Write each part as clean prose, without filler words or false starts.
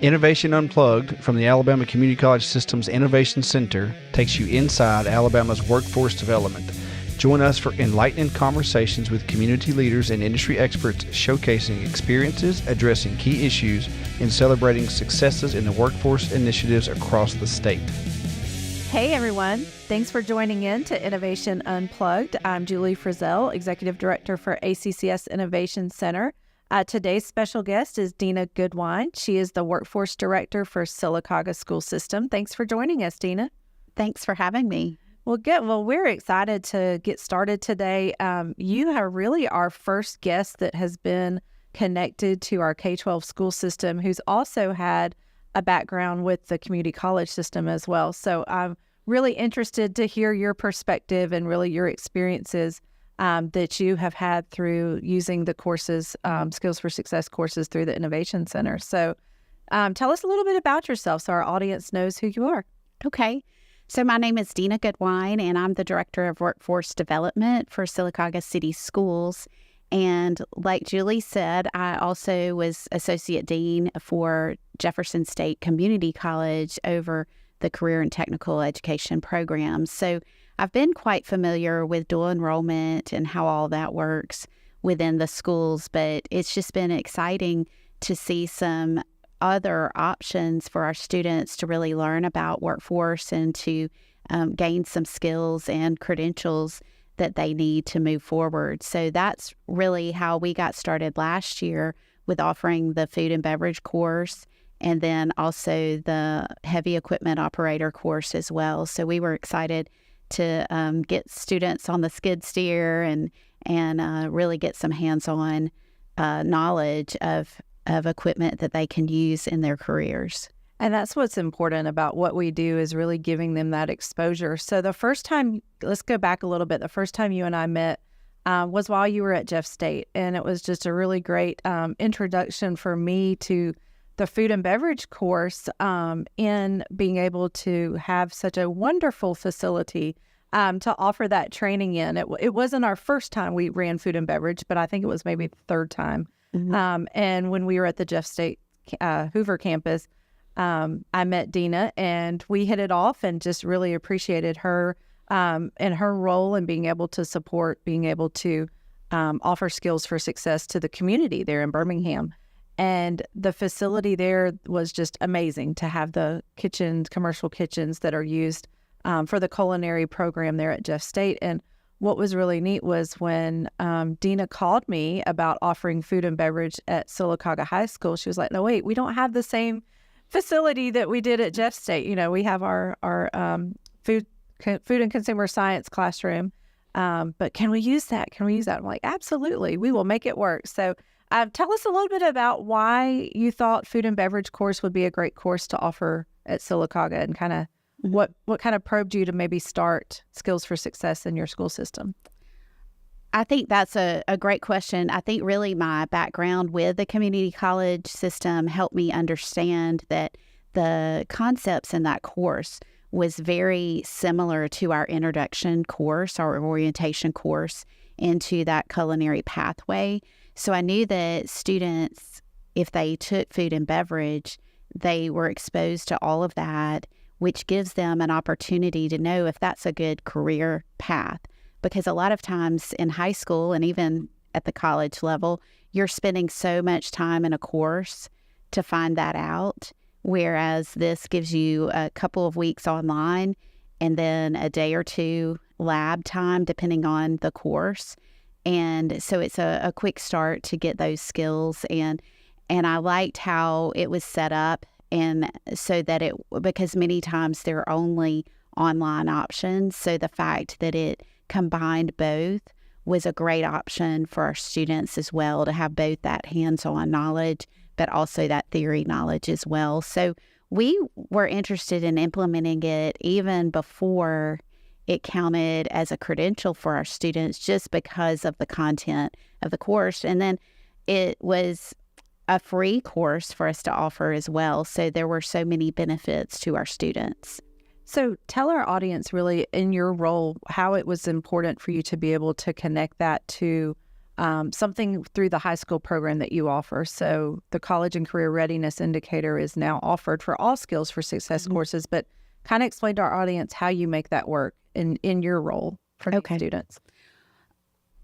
Innovation Unplugged from the Alabama Community College System's Innovation Center takes you inside Alabama's workforce development. Join us for enlightening conversations with community leaders and industry experts showcasing experiences, addressing key issues, and celebrating successes in the workforce initiatives across the state. Hey everyone, thanks for joining in to Innovation Unplugged. I'm Julie Frizzell, Executive Director for ACCS Innovation Center. Today's special guest is Deana Goodwine. She is the Workforce Director for Sylacauga School System. Thanks for joining us, Deana. Thanks for having me. Well, good. Well, we're excited to get started today. You are really our first guest that has been connected to our K-12 school system, who's also had a background with the community college system as well. So I'm really interested to hear your perspective and really your experiences that you have had through using the courses, Skills for Success courses through the Innovation Center. So tell us a little bit about yourself so our audience knows who you are. Okay. So my name is Deana Goodwine, and I'm the Director of Workforce Development for Sylacauga City Schools. And like Julie said, I also was Associate Dean for Jefferson State Community College over the Career and Technical Education programs. So I've been quite familiar with dual enrollment and how all that works within the schools, but it's just been exciting to see some other options for our students to really learn about workforce and to gain some skills and credentials that they need to move forward. So that's really how we got started last year with offering the food and beverage course and then also the heavy equipment operator course as well. So we were excited to get students on the skid steer and really get some hands-on knowledge of equipment that they can use in their careers. And that's what's important about what we do is really giving them that exposure. So the first time, let's go back a little bit. The first time you and I met was while you were at Jeff State. And it was just a really great introduction for me to the food and beverage course in being able to have such a wonderful facility to offer that training in. It wasn't our first time we ran food and beverage, but I think it was maybe the third time. Mm-hmm. And when we were at the Jeff State Hoover campus, I met Deana and we hit it off and just really appreciated her and her role in being able to support, being able to offer skills for success to the community there in Birmingham. And the facility there was just amazing to have the kitchens, commercial kitchens that are used for the culinary program there at Jeff State. And what was really neat was when Deana called me about offering food and beverage at Sylacauga High School, she was like, no, wait, we don't have the same facility that we did at Jeff State. You know, we have our food and consumer science classroom, but can we use that? Can we use that? I'm like, absolutely, we will make it work. So tell us a little bit about why you thought food and beverage course would be a great course to offer at Sylacauga and kind of what kind of probed you to maybe start Skills for Success in your school system? I think that's a great question. I think really my background with the community college system helped me understand that the concepts in that course was very similar to our introduction course, our orientation course into that culinary pathway. So I knew that students, if they took food and beverage, they were exposed to all of that, which gives them an opportunity to know if that's a good career path. Because a lot of times in high school and even at the college level, you're spending so much time in a course to find that out, whereas this gives you a couple of weeks online and then a day or two lab time, depending on the course. And so it's a quick start to get those skills. And I liked how it was set up, and so that because many times there are only online options. So the fact that it combined both was a great option for our students as well, to have both that hands-on knowledge, but also that theory knowledge as well. So we were interested in implementing it even before it counted as a credential for our students, just because of the content of the course. And then it was a free course for us to offer as well. So there were so many benefits to our students. So tell our audience really in your role how it was important for you to be able to connect that to something through the high school program that you offer. So the College and Career Readiness Indicator is now offered for all Skills for Success courses, but kind of explain to our audience how you make that work in your role for these students.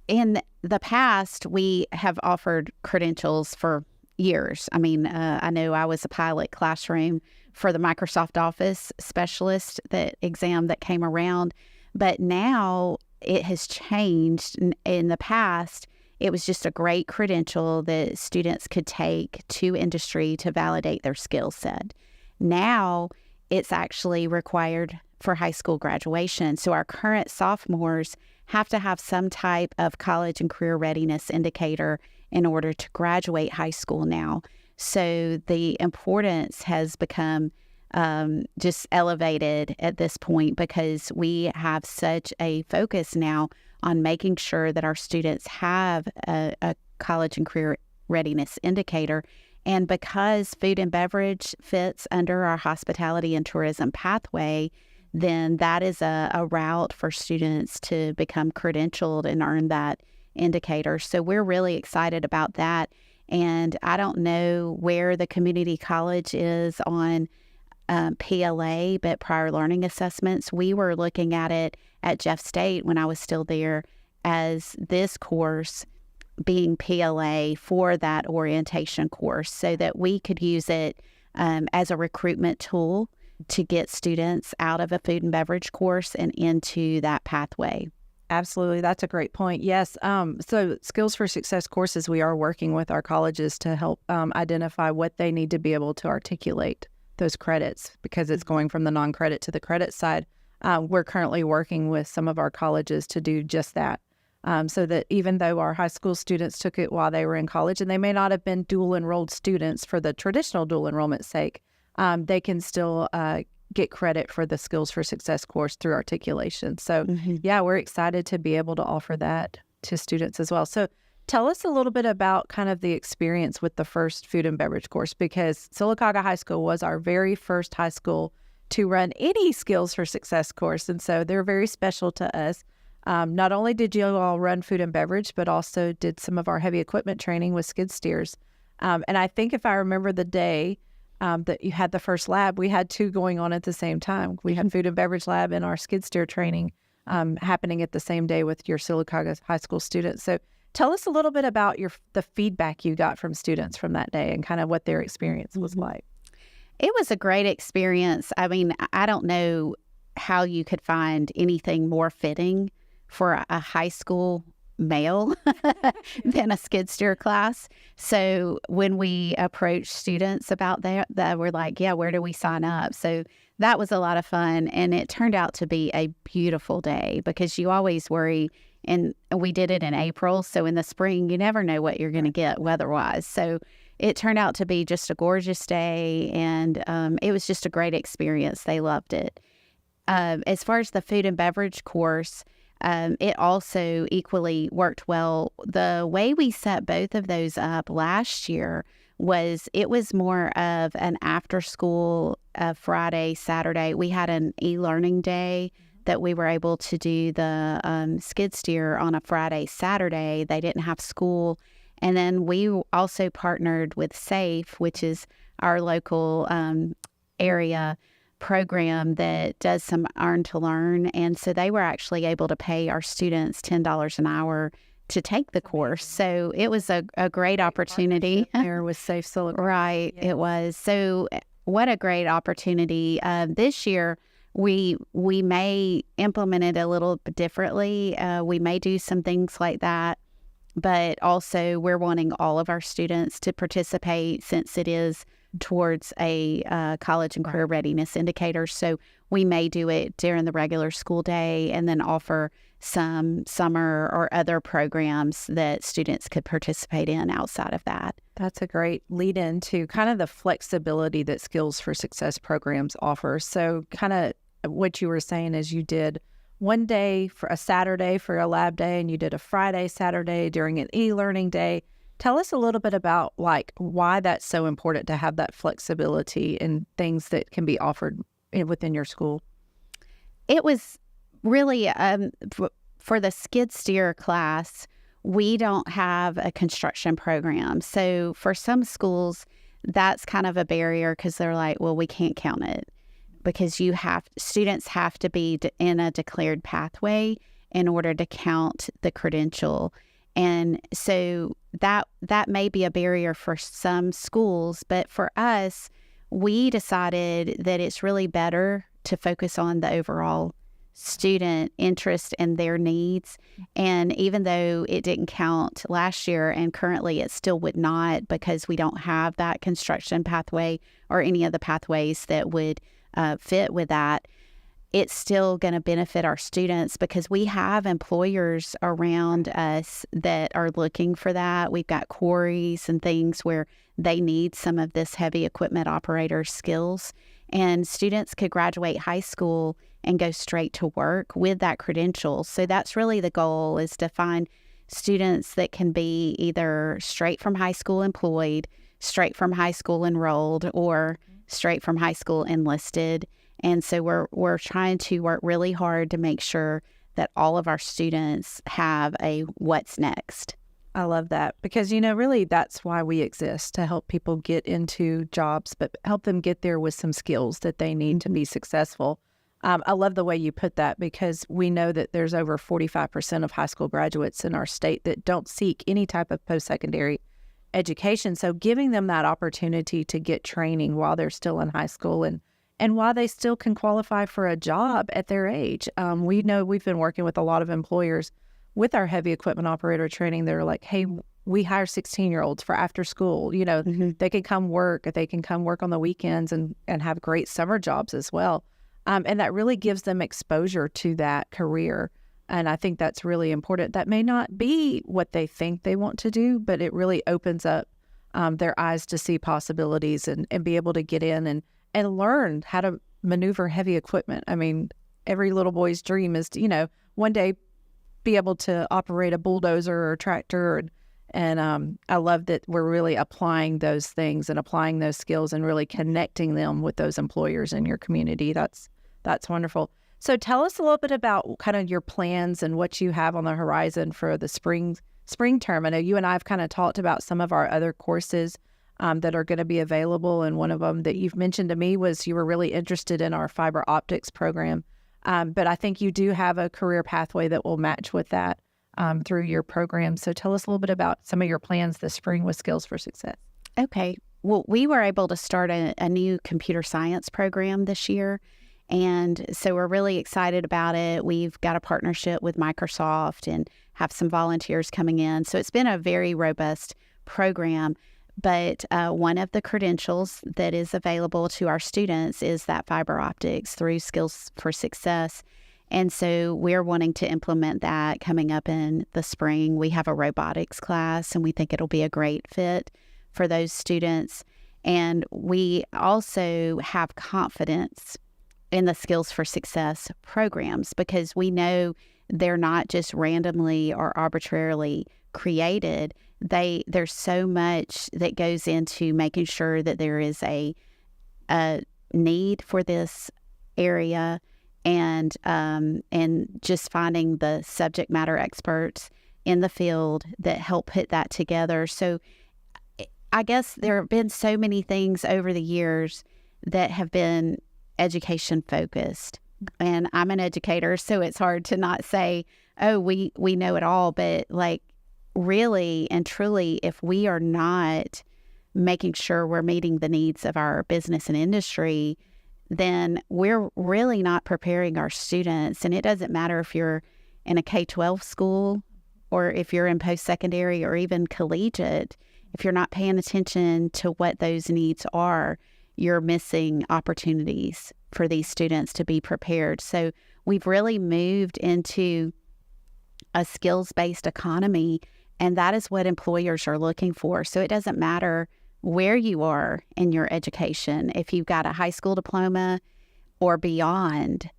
In the past, we have offered credentials for years. I mean, I know I was a pilot classroom for the Microsoft Office specialist, that exam that came around, but now it has changed. In the past, it was just a great credential that students could take to industry to validate their skill set. Now, it's actually required for high school graduation. So our current sophomores have to have some type of college and career readiness indicator in order to graduate high school now. So the importance has become just elevated at this point, because we have such a focus now on making sure that our students have a college and career readiness indicator. And because food and beverage fits under our hospitality and tourism pathway, then that is a route for students to become credentialed and earn that indicator. So we're really excited about that. And I don't know where the community college is on PLA, but prior learning assessments, we were looking at it at Jeff State when I was still there as this course being PLA for that orientation course, so that we could use it as a recruitment tool to get students out of a food and beverage course and into that pathway. Absolutely. That's a great point. Yes. So Skills for Success courses, we are working with our colleges to help identify what they need to be able to articulate those credits, because it's going from the non-credit to the credit side. We're currently working with some of our colleges to do just that. So that even though our high school students took it while they were in college, and they may not have been dual enrolled students for the traditional dual enrollment sake, they can still get credit for the Skills for Success course through articulation. So yeah, we're excited to be able to offer that to students as well. So tell us a little bit about kind of the experience with the first food and beverage course, because Sylacauga High School was our very first high school to run any Skills for Success course. And so they're very special to us. Not only did you all run food and beverage, but also did some of our heavy equipment training with skid steers. And I think if I remember the day that you had the first lab, we had two going on at the same time. We had food and beverage lab and our skid steer training happening at the same day with your Sylacauga High School students. So tell us a little bit about the feedback you got from students from that day and kind of what their experience was like. It was a great experience. I mean, I don't know how you could find anything more fitting for a high school male than a skid steer class. So when we approached students about that we're like, yeah, where do we sign up? So that was a lot of fun. And it turned out to be a beautiful day, because you always worry, and we did it in April. So in the spring, you never know what you're going to get weather-wise. So it turned out to be just a gorgeous day, and it was just a great experience. They loved it. As far as the food and beverage course, it also equally worked well. The way we set both of those up last year was it was more of an after school Friday, Saturday. We had an e-learning day that we were able to do the skid steer on a Friday, Saturday. They didn't have school. And then we also partnered with SAFE, which is our local area program that does some earn to learn. And so they were actually able to pay our students $10 an hour to take the course. So it was a great opportunity. There was Safe Silicon. Right, yes. It was. So what a great opportunity. This year, we may implement it a little bit differently. We may do some things like that. But also we're wanting all of our students to participate, since it is towards a college and career readiness indicator. So we may do it during the regular school day and then offer some summer or other programs that students could participate in outside of that. That's a great lead into kind of the flexibility that Skills for Success programs offer. So kind of what you were saying is you did one day for a Saturday for a lab day, and you did a Friday, Saturday during an e-learning day. Tell us a little bit about why that's so important to have that flexibility and things that can be offered within your school. It was really, for the skid steer class, we don't have a construction program. So for some schools, that's kind of a barrier because they're like, well, we can't count it because students have to be in a declared pathway in order to count the credential. And so that may be a barrier for some schools, but for us, we decided that it's really better to focus on the overall student interest and their needs. And even though it didn't count last year and currently it still would not because we don't have that construction pathway or any of the pathways that would fit with that, it's still going to benefit our students because we have employers around us that are looking for that. We've got quarries and things where they need some of this heavy equipment operator skills, and students could graduate high school and go straight to work with that credential. So that's really the goal, is to find students that can be either straight from high school employed, straight from high school enrolled, or straight from high school enlisted. And so we're trying to work really hard to make sure that all of our students have a what's next. I love that because, really that's why we exist, to help people get into jobs, but help them get there with some skills that they need to be successful. I love the way you put that because we know that there's over 45% of high school graduates in our state that don't seek any type of post-secondary education. So giving them that opportunity to get training while they're still in high school and while they still can qualify for a job at their age. We know we've been working with a lot of employers with our heavy equipment operator training. They're like, hey, we hire 16-year-olds for after school. They can come work. They can come work on the weekends and have great summer jobs as well. And that really gives them exposure to that career. And I think that's really important. That may not be what they think they want to do, but it really opens up their eyes to see possibilities and be able to get in and learn how to maneuver heavy equipment. I mean, every little boy's dream is to, one day be able to operate a bulldozer or a tractor. And I love that we're really applying those things and applying those skills and really connecting them with those employers in your community. That's wonderful. So tell us a little bit about kind of your plans and what you have on the horizon for the spring term. I know you and I have kind of talked about some of our other courses that are going to be available. And one of them that you've mentioned to me was you were really interested in our fiber optics program. But I think you do have a career pathway that will match with that through your program. So tell us a little bit about some of your plans this spring with Skills for Success. Okay. Well, we were able to start a new computer science program this year. And so we're really excited about it. We've got a partnership with Microsoft and have some volunteers coming in. So it's been a very robust program. But one of the credentials that is available to our students is that fiber optics through Skills for Success. And so we're wanting to implement that coming up in the spring. We have a robotics class, and we think it'll be a great fit for those students. And we also have confidence in the Skills for Success programs because we know they're not just randomly or arbitrarily created. There's so much that goes into making sure that there is a need for this area, and just finding the subject matter experts in the field that help put that together. So I guess there have been so many things over the years that have been education focused, and I'm an educator, so it's hard to not say, oh, we know it all, but like, really and truly, if we are not making sure we're meeting the needs of our business and industry, then we're really not preparing our students. And it doesn't matter if you're in a K-12 school or if you're in post-secondary or even collegiate. If you're not paying attention to what those needs are, you're missing opportunities for these students to be prepared. So we've really moved into a skills-based economy, and that is what employers are looking for. So it doesn't matter where you are in your education. If you've got a high school diploma or beyond,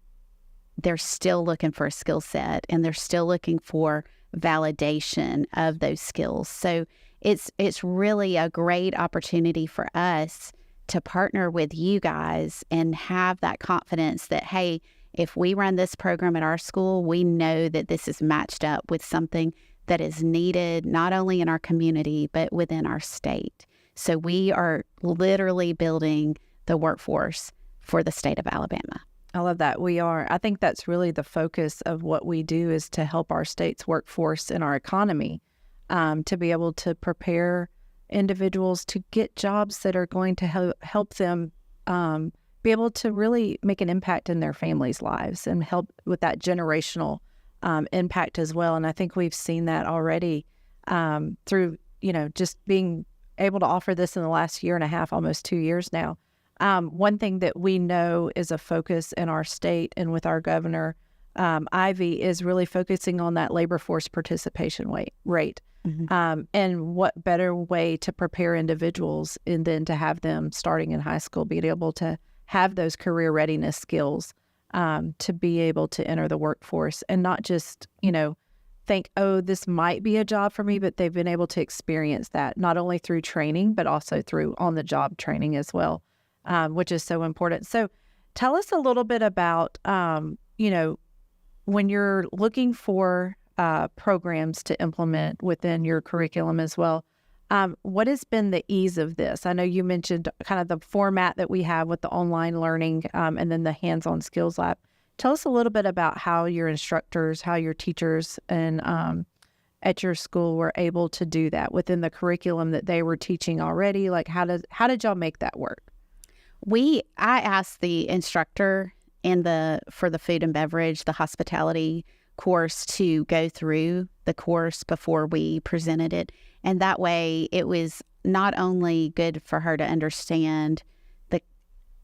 they're still looking for a skill set, and they're still looking for validation of those skills. So it's really a great opportunity for us to partner with you guys and have that confidence that, hey, if we run this program at our school, we know that this is matched up with something that is needed not only in our community, but within our state. So we are literally building the workforce for the state of Alabama. I love that. We are. I think that's really the focus of what we do, is to help our state's workforce and our economy to be able to prepare individuals to get jobs that are going to help them be able to really make an impact in their families' lives and help with that generational impact as well. And I think we've seen that already through, just being able to offer this in the last year and a half, almost 2 years now. One thing that we know is a focus in our state and with our governor, Ivy, is really focusing on that labor force participation rate. Mm-hmm. And what better way to prepare individuals and then to have them starting in high school, being able to have those career readiness skills to be able to enter the workforce and not just, think, oh, this might be a job for me, but they've been able to experience that not only through training, but also through on-the-job training as well, which is so important. So tell us a little bit about, when you're looking for programs to implement within your curriculum as well, what has been the ease of this? I know you mentioned kind of the format that we have with the online learning and then the hands-on skills lab. Tell us a little bit about how your instructors, how your teachers and at your school were able to do that within the curriculum that they were teaching already. Like, how did y'all make that work? I asked the instructor for the food and beverage, the hospitality course, to go through the course before we presented it. And that way it was not only good for her to understand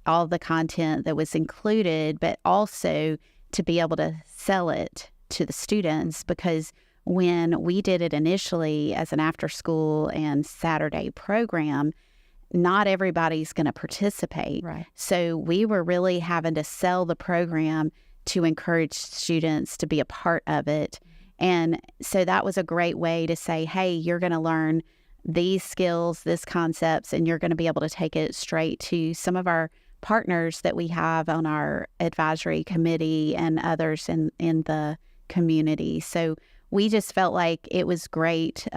all the content that was included, but also to be able to sell it to the students, because when we did it initially as an after school and Saturday program, not everybody's going to participate. Right. So we were really having to sell the program to encourage students to be a part of it. And so that was a great way to say, hey, you're going to learn these skills, these concepts, and you're going to be able to take it straight to some of our partners that we have on our advisory committee and others in the community. So we just felt like it was great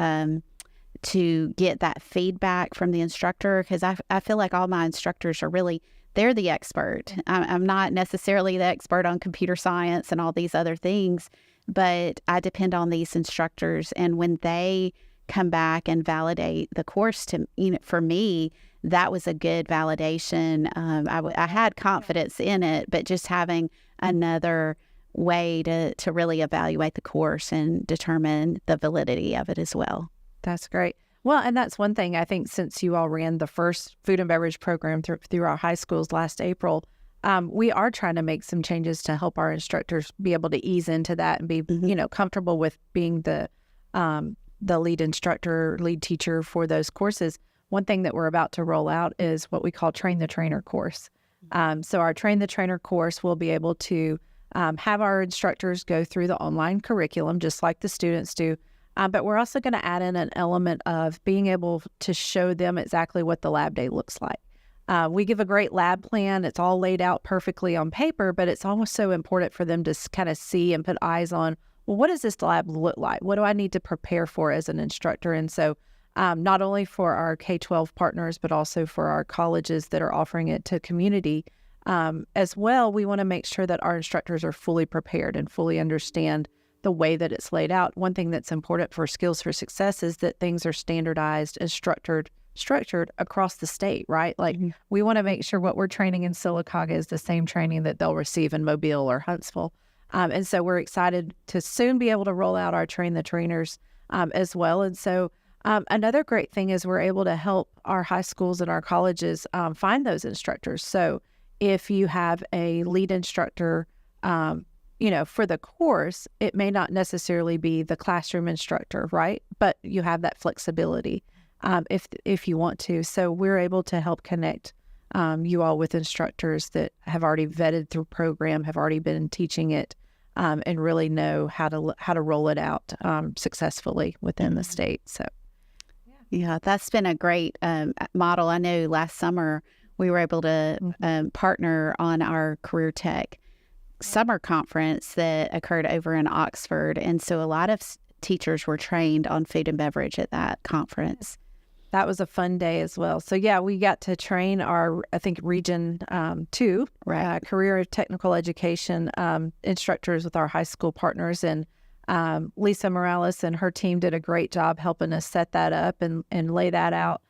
to get that feedback from the instructor, because I feel like all my instructors are really, they're the expert. I'm not necessarily the expert on computer science and all these other things, but I depend on these instructors. And when they come back and validate the course for me, that was a good validation. I had confidence in it, but just having another way to really evaluate the course and determine the validity of it as well. That's great. Well, and that's one thing I think, since you all ran the first food and beverage program through our high schools last April, we are trying to make some changes to help our instructors be able to ease into that and be, comfortable with being the lead instructor, lead teacher for those courses. One thing that we're about to roll out is what we call Train the Trainer course. So our Train the Trainer course will be able to have our instructors go through the online curriculum just like the students do. But we're also going to add in an element of being able to show them exactly what the lab day looks like. We give a great lab plan. It's all laid out perfectly on paper, but it's almost so important for them to kind of see and put eyes on, well, what does this lab look like? What do I need to prepare for as an instructor? And so not only for our K-12 partners, but also for our colleges that are offering it to community as well, we want to make sure that our instructors are fully prepared and fully understand the way that it's laid out. One thing that's important for Skills for Success is that things are standardized and structured across the state, right? Like we want to make sure what we're training in Sylacauga is the same training that they'll receive in Mobile or Huntsville. And so we're excited to soon be able to roll out our Train the Trainers as well. And so another great thing is we're able to help our high schools and our colleges find those instructors. So if you have a lead instructor, for the course, it may not necessarily be the classroom instructor, right? But you have that flexibility if you want to. So we're able to help connect you all with instructors that have already vetted through program, have already been teaching it, and really know how to roll it out successfully within the state. So, yeah, that's been a great model. I know last summer we were able to partner on our Career Tech summer conference that occurred over in Oxford. And so a lot of teachers were trained on food and beverage at that conference. That was a fun day as well. So yeah, we got to train our, I think, Region 2 career technical education instructors with our high school partners. And Lisa Morales and her team did a great job helping us set that up and lay that out.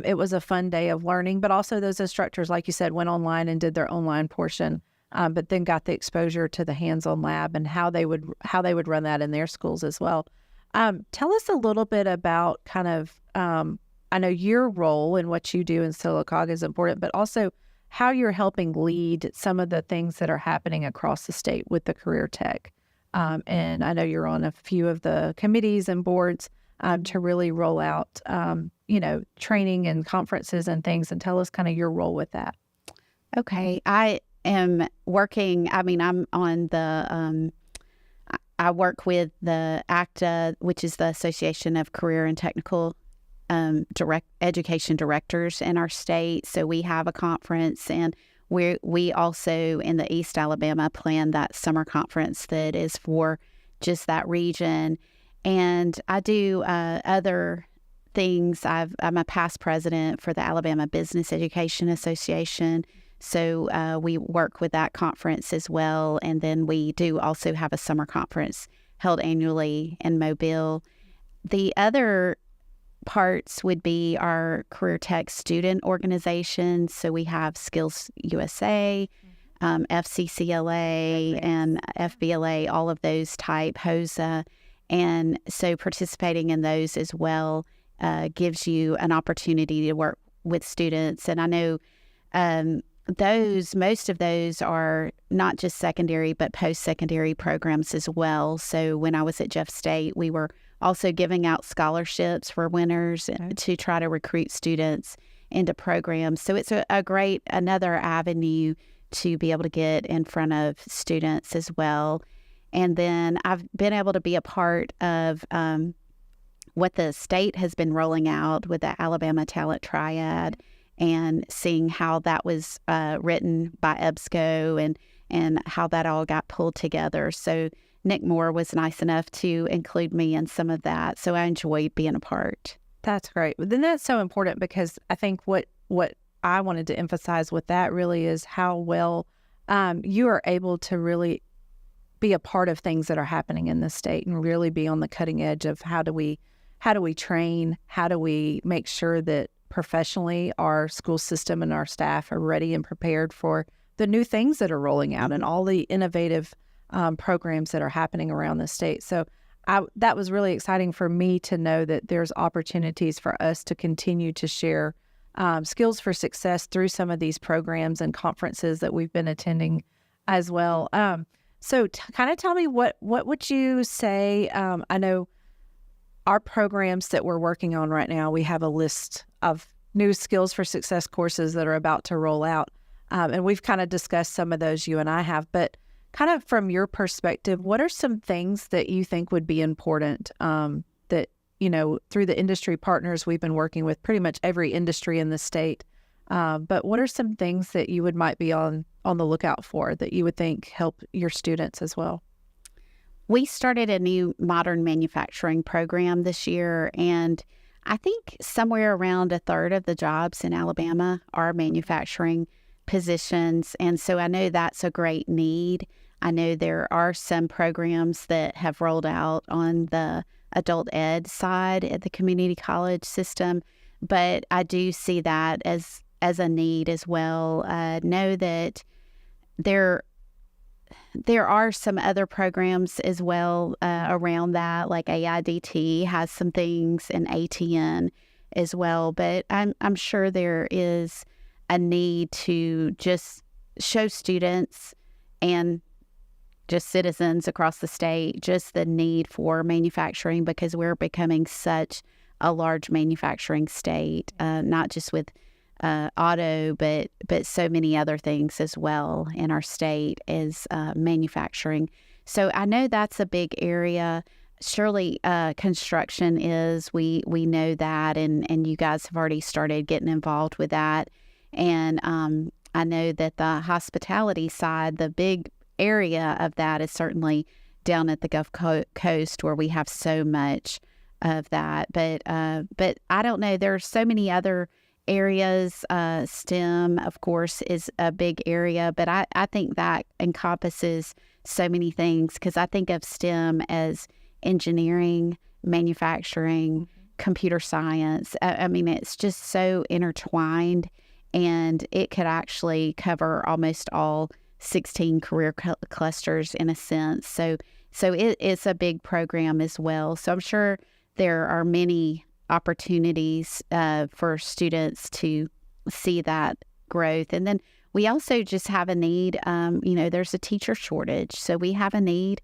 It was a fun day of learning, but also those instructors, like you said, went online and did their online portion, but then got the exposure to the hands-on lab and how they would run that in their schools as well. Tell us a little bit about kind of, I know your role in what you do in Sylacauga is important, but also how you're helping lead some of the things that are happening across the state with the career tech. And I know you're on a few of the committees and boards to really roll out, training and conferences and things, and tell us kind of your role with that. Okay. I am working, I'm on the, I work with the ACTA, which is the Association of Career and Technical Education Directors in our state. So we have a conference, and we also in the East Alabama plan that summer conference that is for just that region. And I do other things. I'm a past president for the Alabama Business Education Association. So we work with that conference as well. And then we do also have a summer conference held annually in Mobile. The other parts would be our career tech student organizations. So we have Skills USA, FCCLA, and FBLA, all of those type, HOSA. And so participating in those as well gives you an opportunity to work with students. And I know most of those are not just secondary, but post-secondary programs as well. So when I was at Jeff State, we were also giving out scholarships for winners to try to recruit students into programs. So it's a great, another avenue to be able to get in front of students as well. And then I've been able to be a part of what the state has been rolling out with the Alabama Talent Triad, and seeing how that was written by EBSCO and how that all got pulled together. So Nick Moore was nice enough to include me in some of that. So I enjoyed being a part. That's great. But then that's so important, because I think what I wanted to emphasize with that really is how well you are able to really be a part of things that are happening in the state and really be on the cutting edge of how do we train, how do we make sure that professionally our school system and our staff are ready and prepared for the new things that are rolling out and all the innovative programs that are happening around the state. So that was really exciting for me to know that there's opportunities for us to continue to share skills for success through some of these programs and conferences that we've been attending as well. So kind of tell me, what would you say? I know our programs that we're working on right now, we have a list of new skills for success courses that are about to roll out. And we've kind of discussed some of those, you and I have, but kind of from your perspective, what are some things that you think would be important that, through the industry partners we've been working with pretty much every industry in the state. But what are some things that you might be on the lookout for that you would think help your students as well? We started a new modern manufacturing program this year, and I think somewhere around a third of the jobs in Alabama are manufacturing positions. And so I know that's a great need. I know there are some programs that have rolled out on the adult ed side at the community college system, but I do see that as a need as well. Know that there are some other programs as well around that, like AIDT has some things, and ATN as well. But I'm sure there is a need to just show students and just citizens across the state just the need for manufacturing, because we're becoming such a large manufacturing state, not just with auto, but so many other things as well in our state is manufacturing. So I know that's a big area. Surely construction is, we know that, and you guys have already started getting involved with that. And I know that the hospitality side, the big area of that is certainly down at the Gulf Coast where we have so much of that. But I don't know. There are so many other areas. STEM, of course, is a big area, but I think that encompasses so many things, because I think of STEM as engineering, manufacturing, computer science. I mean, it's just so intertwined, and it could actually cover almost all 16 career clusters in a sense. So it's a big program as well. So I'm sure there are many opportunities for students to see that growth. And then we also just have a need, there's a teacher shortage. So we have a need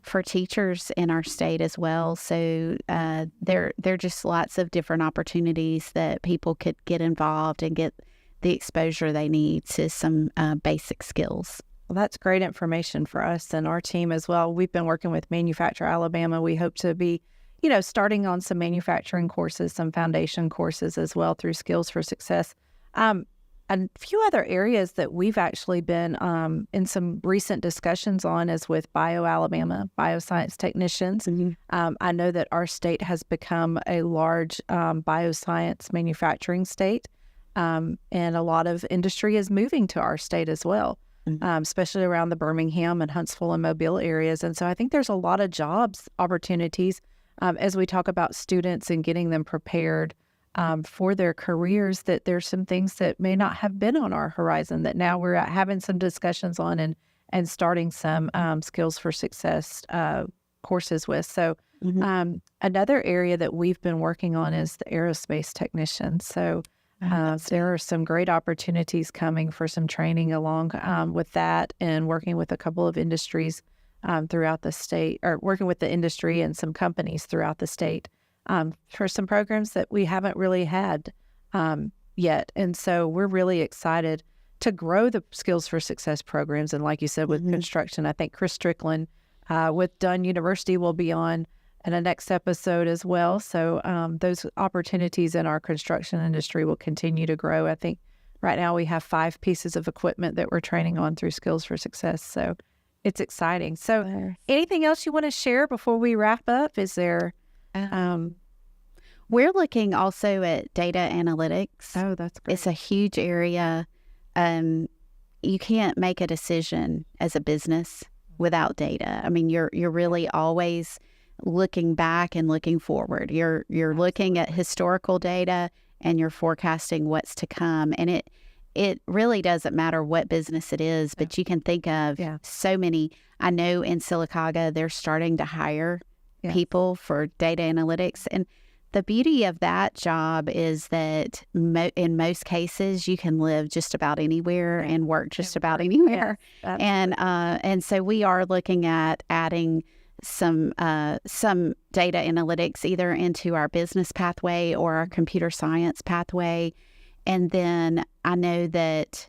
for teachers in our state as well. So there are just lots of different opportunities that people could get involved and get the exposure they need to some basic skills. Well, that's great information for us and our team as well. We've been working with Manufacture Alabama. We hope to be, starting on some manufacturing courses, some foundation courses as well through Skills for Success. A few other areas that we've actually been in some recent discussions on is with Bio Alabama, bioscience technicians. I know that our state has become a large bioscience manufacturing state, and a lot of industry is moving to our state as well, especially around the Birmingham and Huntsville and Mobile areas. And so I think there's a lot of jobs opportunities as we talk about students and getting them prepared for their careers, that there's some things that may not have been on our horizon that now we're having some discussions on and starting some Skills for Success courses with. So another area that we've been working on is the aerospace technicians. So there are some great opportunities coming for some training along with that, and working with a couple of industries throughout the state, or working with the industry and some companies throughout the state for some programs that we haven't really had yet. And so we're really excited to grow the Skills for Success programs. And like you said, with construction, I think Chris Strickland with Dunn University will be on in the next episode as well. So those opportunities in our construction industry will continue to grow. I think right now we have 5 pieces of equipment that we're training on through Skills for Success. So it's exciting. So anything else you want to share before we wrap up? Is there... We're looking also at data analytics. Oh, that's great. It's a huge area. You can't make a decision as a business without data. I mean, you're really always looking back and looking forward. You're looking at historical data, and you're forecasting what's to come. And it really doesn't matter what business it is, but you can think of so many. I know in Sylacauga, they're starting to hire people for data analytics. And the beauty of that job is that in most cases, you can live just about anywhere and work just about anywhere. And so we are looking at adding some data analytics either into our business pathway or our computer science pathway. And then I know that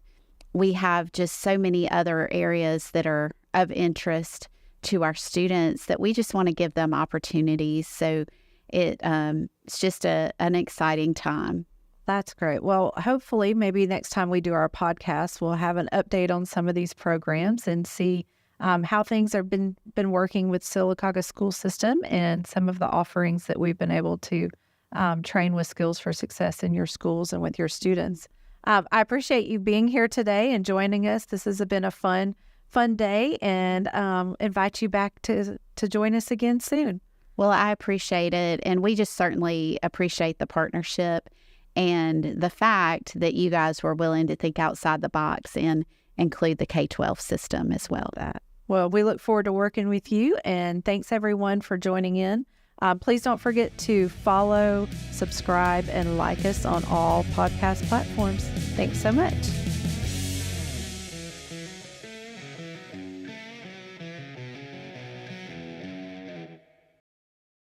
we have just so many other areas that are of interest to our students that we just want to give them opportunities. So it's just an exciting time. That's great. Well, hopefully maybe next time we do our podcast, we'll have an update on some of these programs and see how things have been working with Sylacauga school system and some of the offerings that we've been able to train with Skills for Success in your schools and with your students. I appreciate you being here today and joining us. This has been a fun day, and invite you back to join us again soon. Well, I appreciate it. And we just certainly appreciate the partnership and the fact that you guys were willing to think outside the box and include the K-12 system as well. Well, we look forward to working with you, and thanks everyone for joining in. Please don't forget to follow, subscribe, and like us on all podcast platforms. Thanks so much.